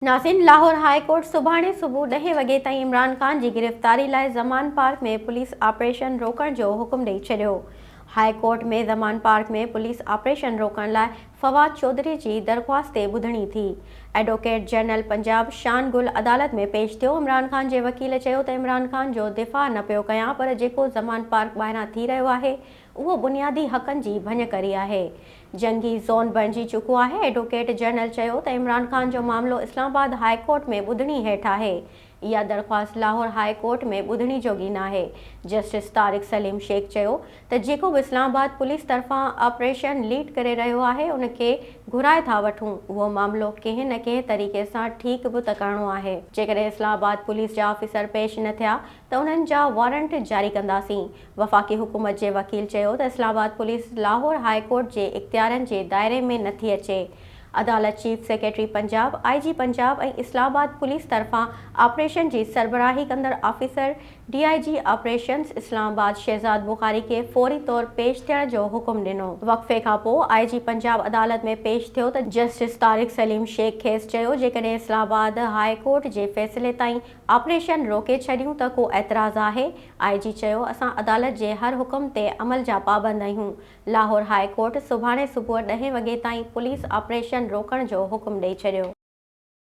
नाज़रीन, Lahore high court सुभाणे सुबुह 10 वॻे ताईं इमरान ख़ान जी गिरफ़्तारी लाइ ज़मान पार्क में पुलिस ऑपरेशन रोकण जो हुकुम ॾेई छॾियो। हाई कोर्ट में ज़मान पार्क में पुलिस ऑपरेशन रोकण लाइ फवाद चौधरी जी दरख़्वास्त ते ॿुधणी थी। एडवोकेट जनरल पंजाब शान गुल अदालत में पेश थियो। इमरान ख़ान जे वकील चयो त इमरान ख़ान जो दिफ़ा न पियो कयां, पर जेको ज़मान पार्क ॿाहिरां थी रहियो आहे उहो बुनियादी हक़नि जी भञकरी आहे, जंगी ज़ोन बणिजी चुको आहे। एडवोकेट जनरल चयो त इमरान ख़ान जो मामलो इस्लामाबाद हाई कोर्ट में ॿुधणी हेठि आहे। इहा दरख़्वास्त लाहौर हाई कोर्ट में ॿुधणी जोगी न आहे। जस्टिस तारिक सलीम शेख चयो त जेको बि इस्लामाबाद पुलिस तरफ़ां ऑपरेशन लीड करे रहियो आहे उन खे घुराए था वठूं, उहो मामलो कंहिं न कंहिं तरीक़े सां ठीकु बि त करणो आहे। जेकॾहिं इस्लामाबाद पुलिस जा ऑफिसर पेश न थिया त उन्हनि जा वारंट जारी कंदासीं। वफ़ाक़ी हुकूमत जे वकील चयो त Islamabad police Lahore high court जे इख़्तियारनि जे दायरे में नथी अचे। अदालत chief secretary Punjab, IG Punjab ऐं इस्लामाबाद पुलिस तरफ़ां ऑपरेशन जी सरबराही कंदड़ officer DIG operations Islamabad Shahzad Bukhari खे फौरी तौर पेश थियण जो हुकुम ॾिनो। वक़्फ़े खां पोइ IG पंजाब अदालत में पेश थियो त जस्टिस तारिक सलीम शेख खेसि चयो जेकॾहिं इस्लामाबाद हाई कोर्ट जे फ़ैसिले ताईं ऑपरेशन रोके छॾियूं त को एतिराज़ आहे। IG चयो, असां अदालत जे हर हुकुम ते अमल जा पाबंद आहियूं। लाहौर हाई कोर्ट सुभाणे सुबुह 10 वॻे ताईं पुलिस ऑपरेशन रोकण जो हुकुम ॾेई छॾियो।